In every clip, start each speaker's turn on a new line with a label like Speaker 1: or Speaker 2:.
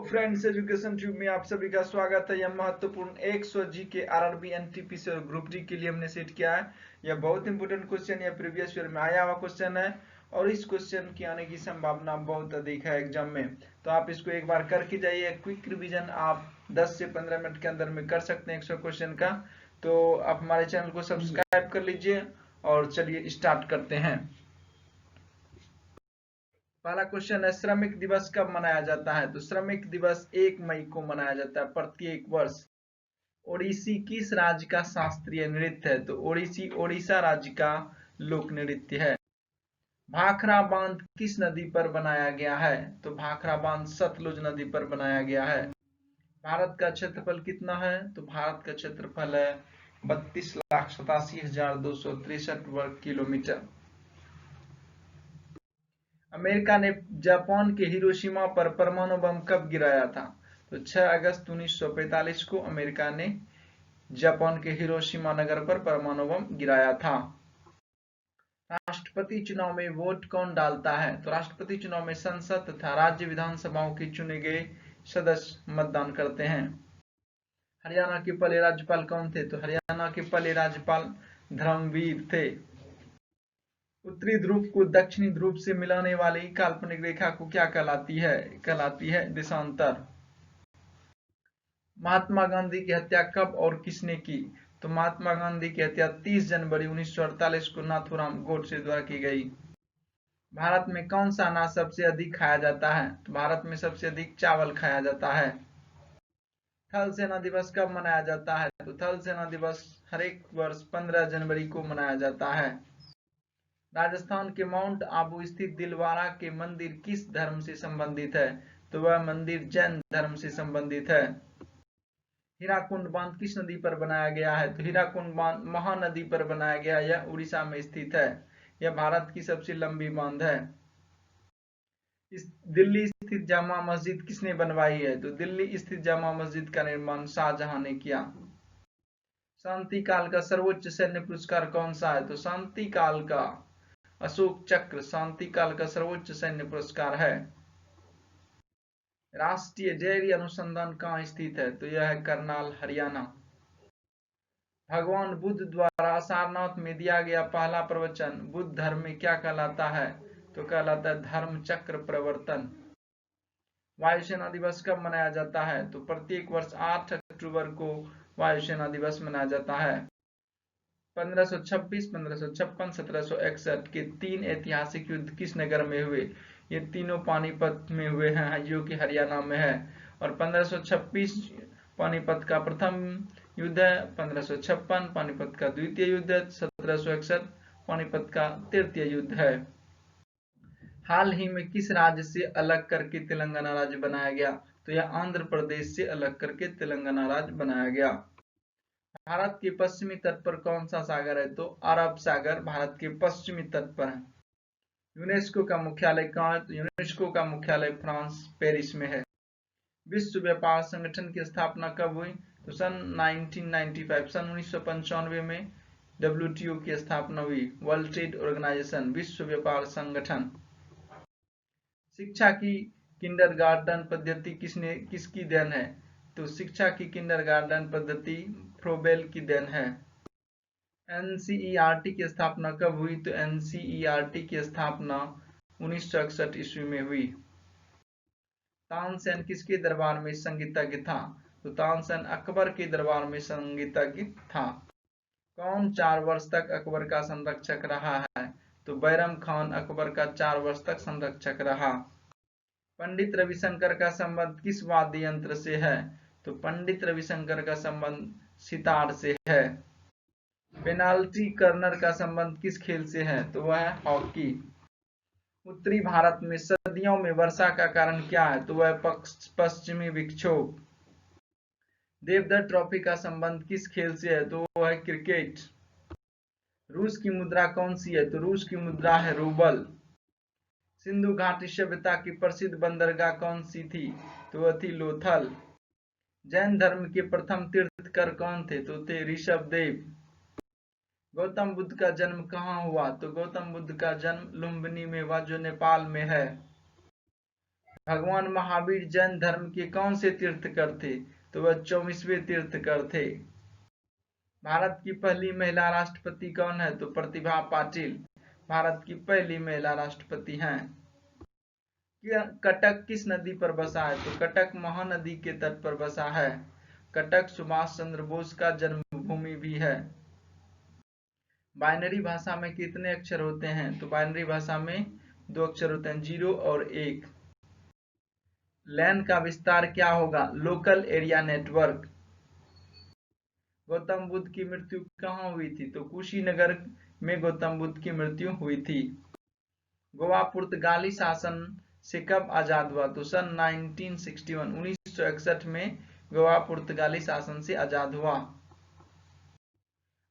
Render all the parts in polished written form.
Speaker 1: Friends, education tube में आप सभी का स्वागत है। यह महत्वपूर्ण 100 जी के आरआरबी एनटीपीसी और ग्रुप डी के लिए हमने सेट किया है। यह बहुत इंपोर्टेंट क्वेश्चन यह प्रीवियस ईयर में आया हुआ क्वेश्चन है और इस क्वेश्चन की आने की संभावना बहुत अधिक है एग्जाम में। तो आप इसको एक बार करके जाइए। क्विक रिवीजन आप 10 से 15 मिनट के अंदर में कर सकते हैं 100 क्वेश्चन का। तो आप हमारे चैनल को सब्सक्राइब कर लीजिए और चलिए स्टार्ट करते हैं। पहला क्वेश्चन है, श्रमिक दिवस कब मनाया जाता है? तो श्रमिक दिवस 1 मई को मनाया जाता है प्रत्येक वर्ष। ओडिसी किस राज्य का शास्त्रीय नृत्य है? तो ओडिसी ओडिशा राज्य का लोक नृत्य है। भाखड़ा बांध किस नदी पर बनाया गया है? तो भाखड़ा बांध सतलुज नदी पर बनाया गया है। भारत का क्षेत्रफल कितना है? तो भारत का क्षेत्रफल है 32,87,263 वर्ग किलोमीटर। अमेरिका ने जापान के हिरोशिमा पर परमाणु बम कब गिराया था? तो 6 अगस्त 1945 को अमेरिका ने जापान के हिरोशिमा नगर पर परमाणु बम गिराया था। राष्ट्रपति चुनाव में वोट कौन डालता है? तो राष्ट्रपति चुनाव में संसद तथा राज्य विधानसभाओं के चुने गए सदस्य मतदान करते हैं। हरियाणा के पहले राज्यपाल कौन थे? तो हरियाणा के पहले राज्यपाल धर्मवीर थे। उत्तरी ध्रुव को दक्षिणी ध्रुव से मिलाने वाली काल्पनिक रेखा को क्या कहलाती है? कहलाती है देशांतर। महात्मा गांधी की हत्या कब और किसने की? तो महात्मा गांधी की हत्या 30 जनवरी 1948 को नाथूराम गोडसे द्वारा की गई। भारत में कौन सा अनाज सबसे अधिक खाया जाता है? तो भारत में सबसे अधिक चावल खाया जाता है। थल सेना दिवस कब मनाया जाता है? तो थल सेना दिवस हर एक वर्ष 15 जनवरी को मनाया जाता है। राजस्थान के माउंट आबू स्थित दिलवारा के मंदिर किस धर्म से संबंधित है? तो वह मंदिर जैन धर्म से संबंधित है। हीराकुंड बांध किस नदी पर बनाया गया है? तो हीराकुंड बांध महानदी पर बनाया गया। यह उड़ीसा में स्थित है। यह भारत की सबसे लंबी बांध है। इस दिल्ली स्थित जामा मस्जिद किसने बनवाई है? तो दिल्ली स्थित जामा मस्जिद का निर्माण शाहजहां ने किया। शांति काल का सर्वोच्च सैन्य पुरस्कार कौन सा है? तो शांति काल का अशोक चक्र शांति काल का सर्वोच्च सैन्य पुरस्कार है। राष्ट्रीय डेयरी अनुसंधान कहाँ स्थित है? तो यह है करनाल, हरियाणा। भगवान बुद्ध द्वारा सारनाथ में दिया गया पहला प्रवचन बुद्ध धर्म में क्या कहलाता है? तो कहलाता है धर्म चक्र प्रवर्तन। वायुसेना दिवस कब मनाया जाता है? तो प्रत्येक वर्ष 8 अक्टूबर को वायुसेना दिवस मनाया जाता है। 1526, 1556, 1761 के 3 ऐतिहासिक युद्ध किस नगर में हुए? ये तीनों पानीपत में हुए हैं, जो कि हरियाणा में है। और 1526 पानीपत का प्रथम युद्ध है, 1556 पानीपत का द्वितीय युद्ध है, 1761 पानीपत का तृतीय युद्ध है। हाल ही में किस राज्य से अलग करके तेलंगाना राज्य बनाया गया? तो यह आंध्र प्रदेश से अलग करके तेलंगाना राज्य बनाया गया। भारत के पश्चिमी तट पर कौन सा सागर है? तो अरब सागर भारत के पश्चिमी तट पर है। यूनेस्को का मुख्यालय कहाँ है? तो यूनेस्को का मुख्यालय फ्रांस पेरिस में है। विश्व व्यापार संगठन की स्थापना कब हुई? तो सन 1995 सन 1995 में WTO की स्थापना हुई, वर्ल्ड ट्रेड ऑर्गेनाइजेशन, विश्व व्यापार संगठन। शिक्षा की किंडरगार्टन पद्धति किसकी देन है? तो शिक्षा की किंडरगार्टन पद्धति फ्रोबेल की देन है। NCERT की स्थापना कब हुई? तो NCERT की स्थापना 1961 ईस्वी में हुई। तानसेन किसके दरबार में संगीतज्ञ था? तो तानसेन अकबर के दरबार में संगीतज्ञ था। कौन 4 वर्ष तक अकबर का संरक्षक रहा है? तो बैरम खान अकबर का 4 वर्ष तक संरक्षक रहा। पंडित रविशंकर का संबंध किस वाद्य यंत्र से है? तो पंडित रविशंकर का संबंध सितार से है। पेनाल्टी कर्नर का संबंध किस खेल से है? तो वह है हॉकी। उत्तरी भारत में सर्दियों में वर्षा का कारण क्या है? तो वह पश्चिमी विक्षोभ। देवधर ट्रॉफी का संबंध किस खेल से है? तो वह है क्रिकेट। रूस की मुद्रा कौन सी है? तो रूस की मुद्रा है रूबल। सिंधु घाटी सभ्यता की प्रसिद्ध बंदरगाह कौन सी थी? तो वह थी लोथल। जैन धर्म के प्रथम तीर्थकर कौन थे? तो थे ऋषभदेव। गौतम बुद्ध का जन्म कहाँ हुआ? तो गौतम बुद्ध का जन्म लुम्बिनी में हुआ, जो नेपाल में है। भगवान महावीर जैन धर्म के कौन से तीर्थकर थे? तो वह 24वें तीर्थकर थे। भारत की पहली महिला राष्ट्रपति कौन है? तो प्रतिभा पाटिल भारत की पहली महिला राष्ट्रपति हैं। कटक किस नदी पर बसा है? तो कटक महानदी के तट पर बसा है। कटक सुभाष चंद्र बोस का जन्मभूमि भी है। बाइनरी भाषा में कितने अक्षर होते हैं? तो बाइनरी भाषा में 2 अक्षर होते हैं, 0 और 1। लैन का विस्तार क्या होगा? Local area network. Gautam Buddha की मृत्यु कहाँ हुई थी? तो कुशीनगर में गौतम बुद्ध की मृत्यु हुई थी। गोवा पुर्तगाली शासन से कब आजाद हुआ? तो सन 1961 में गोवा पुर्तगाली शासन से आजाद हुआ।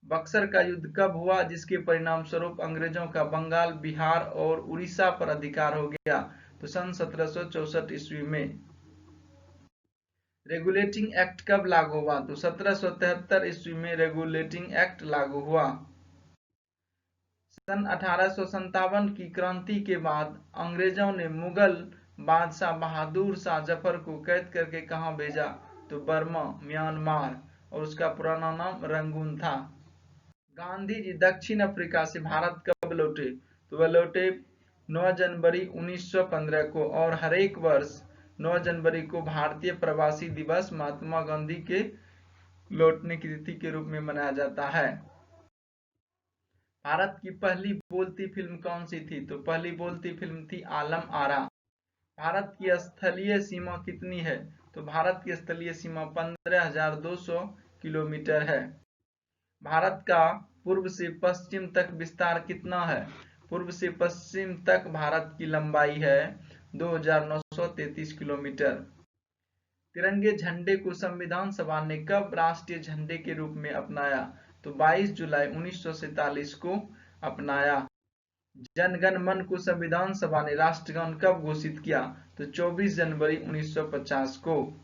Speaker 1: बक्सर का युद्ध कब हुआ जिसके परिणाम स्वरूप अंग्रेजों का बंगाल, बिहार और उड़ीसा पर अधिकार हो गया? तो सन 1764 ईस्वी में। रेगुलेटिंग एक्ट कब लागू हुआ? तो 1773 ईस्वी में रेगुलेटिंग एक्ट लागू हुआ। सन 1857 की क्रांति के बाद अंग्रेजों ने मुगल बादशाह बहादुर शाह जफर को कैद करके कहां भेजा? तो बर्मा, म्यांमार, और उसका पुराना नाम रंगून था। गांधी जी दक्षिण अफ्रीका से भारत कब लौटे? तो वह लौटे 9 जनवरी 1915 को, और हर एक वर्ष 9 जनवरी को भारतीय प्रवासी दिवस महात्मा गांधी के लौटने की तिथि के रूप में मनाया जाता है। भारत की पहली बोलती फिल्म कौन सी थी? तो पहली बोलती फिल्म थी आलम आरा। भारत की स्थलीय सीमा कितनी है? तो भारत की स्थलीय सीमा 15,200 किलोमीटर है। भारत का पूर्व से पश्चिम तक विस्तार कितना है? पूर्व से पश्चिम तक भारत की लंबाई है 2,933 किलोमीटर। तिरंगे झंडे को संविधान सभा ने कब राष्ट्रीय झंडे के रूप में अपनाया? तो 22 जुलाई 1947 को अपनाया। जनगण मन को संविधान सभा ने राष्ट्रगान कब घोषित किया? तो 24 जनवरी 1950 को।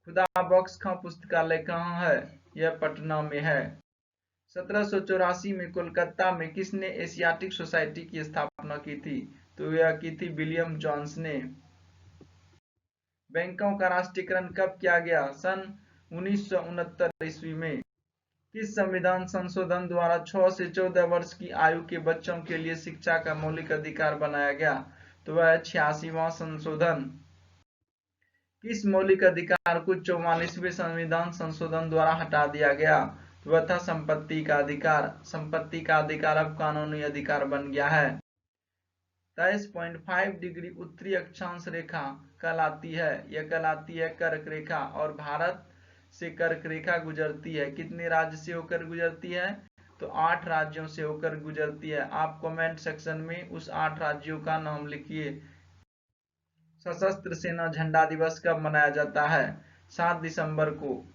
Speaker 1: खुदा बख्श खां पुस्तकालय कहाँ है? यह पटना में है। 1784 में कोलकाता में किसने एशियाटिक सोसाइटी की स्थापना की थी? तो यह की थी विलियम जोन्स ने। बैंकों का राष्ट्रीयकरण कब किया गया? सन 1969 ईस्वी में। किस संविधान संशोधन द्वारा 6 से 14 वर्ष की आयु के बच्चों के लिए शिक्षा का मौलिक अधिकार बनाया गया? तो वह 86वां संशोधन। किस मौलिक अधिकार को 44वें संविधान संशोधन द्वारा हटा दिया गया? तो वह था संपत्ति का अधिकार। संपत्ति का अधिकार अब कानूनी अधिकार बन गया है। 23.5 डिग्री उत्तरी अक्षांश रेखा कहलाती है? यह कहलाती है कर्क रेखा, और भारत से कर्क रेखा गुजरती है। कितने राज्य से होकर गुजरती है? तो 8 राज्यों से होकर गुजरती है। आप कमेंट सेक्शन में उस 8 राज्यों का नाम लिखिए। सशस्त्र सेना झंडा दिवस कब मनाया जाता है? 7 दिसंबर को।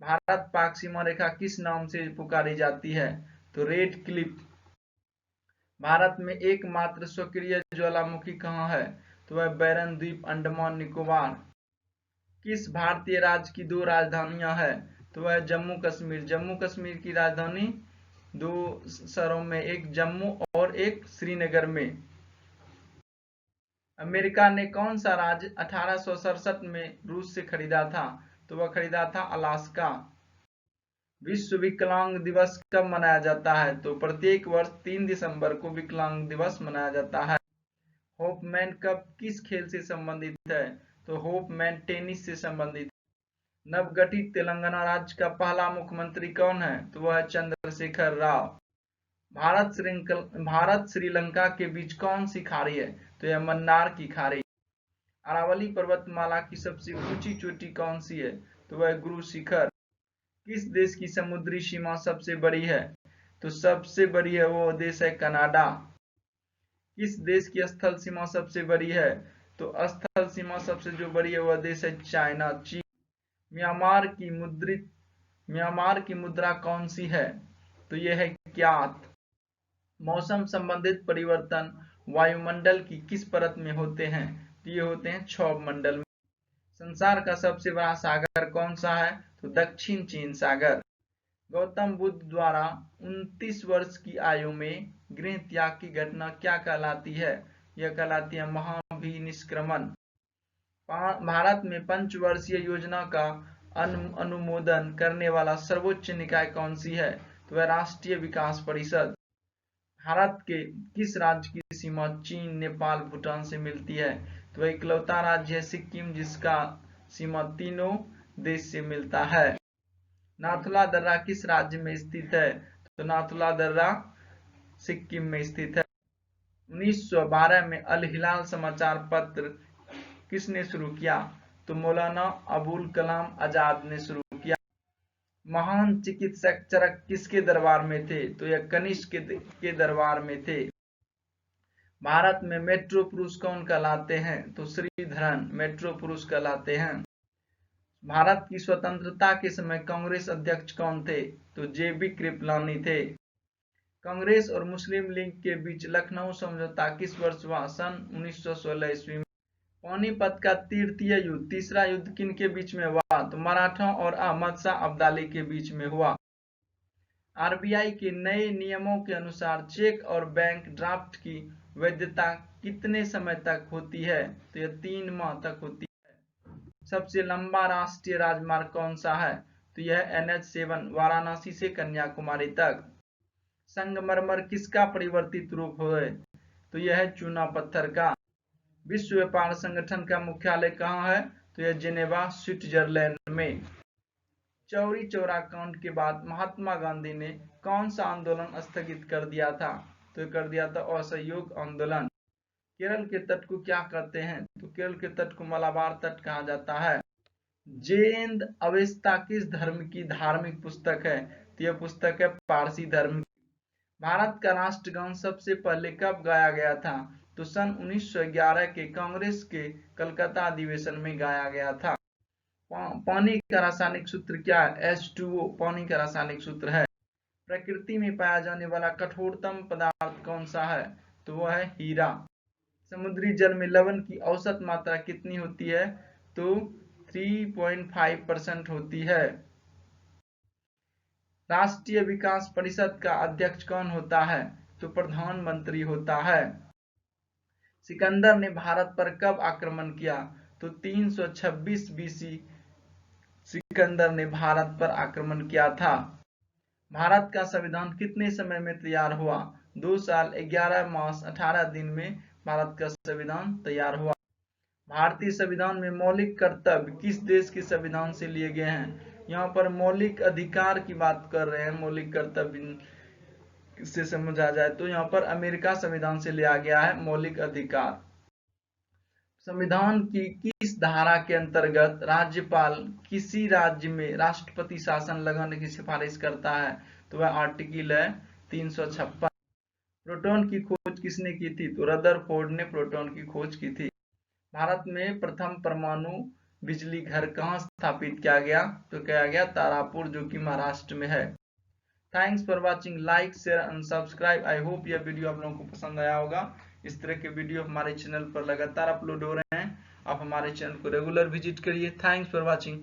Speaker 1: भारत पाक सीमा रेखा किस नाम से पुकारी जाती है? तो रेड क्लिफ। भारत में एकमात्र सक्रिय ज्वालामुखी कहाँ है? तो वह बैरन द्वीप, अंडमान निकोबार। किस भारतीय राज्य की 2 राजधानियां हैं? तो वह जम्मू कश्मीर। जम्मू कश्मीर की राजधानी 2 शहरों में, एक जम्मू और एक श्रीनगर में। अमेरिका ने कौन सा राज्य 1867 में रूस से खरीदा था? तो वह खरीदा था अलास्का। विश्व विकलांग दिवस कब मनाया जाता है? तो प्रत्येक वर्ष 3 दिसंबर को विकलांग दिवस मनाया जाता है। होपमैन कप किस खेल से संबंधित है? तो होपमैन टेनिस से संबंधित। नवगठित तेलंगाना राज्य का पहला मुख्यमंत्री कौन है? तो वह है चंद्रशेखर राव। भारत श्रीलंका के बीच कौन सी खाड़ी है? तो यह मन्नार की खाड़ी। अरावली पर्वतमाला की सबसे ऊंची चोटी कौन सी है? तो वह गुरु शिखर। किस देश की समुद्री सीमा सबसे बड़ी है? तो सबसे बड़ी है वो देश है कनाडा। किस देश की स्थल सीमा सबसे बड़ी है? तो स्थल सीमा सबसे जो बड़ी है वह देश है चाइना, चीन। म्यांमार की मुद्रा कौन सी है? तो यह है क्यात। मौसम संबंधित परिवर्तन वायुमंडल की किस परत में होते हैं? तो ये होते हैं क्षोभ मंडल में। संसार का सबसे बड़ा सागर कौन सा है? तो दक्षिण चीन सागर। गौतम बुद्ध द्वारा 29 वर्ष की आयु में गृह त्याग की घटना क्या कहलाती है? यह कहलाती है महाभिनिष्क्रमण। भारत में पंचवर्षीय योजना का अनुमोदन करने वाला सर्वोच्च निकाय कौन सी है? तो वह राष्ट्रीय विकास परिषद। भारत के किस राज्य की सीमा चीन, नेपाल, भूटान से मिलती है? तो वह इकलौता राज्य है सिक्किम, जिसका सीमा तीनों देश से मिलता है। नाथुला दर्रा किस राज्य में स्थित है? तो नाथुला दर्रा सिक्किम में स्थित है। 1912 में अल हिलाल समाचार पत्र किसने शुरू किया? तो मौलाना अबुल कलाम आजाद ने शुरू किया। महान चिकित्सक चरक किसके दरबार में थे? तो यह कनिष्क के दरबार में थे। भारत में मेट्रो पुरुष कौन कहलाते हैं? तो श्रीधरन मेट्रो पुरुष कहलाते हैं। भारत की स्वतंत्रता के समय कांग्रेस अध्यक्ष कौन थे? तो जेबी कृपलानी थे। कांग्रेस और मुस्लिम लीग के बीच लखनऊ समझौता किस वर्ष हुआ? सन 1916 ईस्वी में। पानीपत का तृतीय युद्ध, तीसरा युद्ध किन के बीच में हुआ? तो मराठों और अहमद शाह अब्दाली के बीच में हुआ। आरबीआई के नए नियमों के अनुसार चेक और बैंक ड्राफ्ट की वैधता कितने समय तक होती है? तो यह 3 माह तक होती है। सबसे लंबा राष्ट्रीय राजमार्ग कौन सा है? तो यह NH7 वाराणसी से कन्याकुमारी तक। संगमरमर किसका परिवर्तित रूप है? तो यह है चूना पत्थर का। विश्व व्यापार संगठन का मुख्यालय कहाँ है? तो यह जेनेवा स्विट्जरलैंड में। चौरी चौरा कांड के बाद महात्मा गांधी ने कौन सा आंदोलन स्थगित कर दिया था? तो कर दिया था असहयोग आंदोलन। केरल के तट को क्या कहते हैं? तो केरल के तट को मलाबार तट कहा जाता है। जैन अवेस्ता किस धर्म की धार्मिक पुस्तक है? तो यह पुस्तक है पारसी धर्म। भारत का राष्ट्रगान सबसे पहले कब गाया गया था? तो सन 1911 के कांग्रेस के कलकत्ता अधिवेशन में गाया गया था। पानी का रासायनिक सूत्र क्या है? H2O पानी का रासायनिक सूत्र है। प्रकृति में पाया जाने वाला कठोरतम पदार्थ कौन सा है? तो वह है हीरा। समुद्री जल में लवण की औसत मात्रा कितनी होती है? तो 3.5% होती है। राष्ट्रीय विकास परिषद का अध्यक्ष कौन होता है? तो प्रधानमंत्री होता है। सिकंदर ने भारत पर कब आक्रमण किया? तो 326 BC सिकंदर ने भारत पर आक्रमण किया था। भारत का संविधान कितने समय में तैयार हुआ? 2 साल 11 मास 18 दिन में भारत का संविधान तैयार हुआ। भारतीय संविधान में मौलिक कर्तव्य किस देश के संविधान से लिए गए हैं? यहाँ पर मौलिक अधिकार की बात कर रहे हैं। मौलिक कर्तव्य से समझा जाए तो यहाँ पर अमेरिका संविधान से लिया गया है मौलिक अधिकार। संविधान की किस धारा के अंतर्गत राज्यपाल किसी राज्य में राष्ट्रपति शासन लगाने की सिफारिश करता है? तो वह आर्टिकल है 356। प्रोटॉन की खोज किसने की थी? तो रदरफोर्ड ने प्रोटॉन की खोज की थी। भारत में प्रथम परमाणु बिजली घर कहाँ स्थापित किया गया? तो किया गया तारापुर, जो कि महाराष्ट्र में है। Thanks for watching. Like, share and subscribe. I hope यह वीडियो आप लोगों को पसंद आया होगा। इस तरह के वीडियो हमारे चैनल पर लगातार अपलोड हो रहे हैं। आप हमारे चैनल को रेगुलर विजिट करिए। Thanks for watching.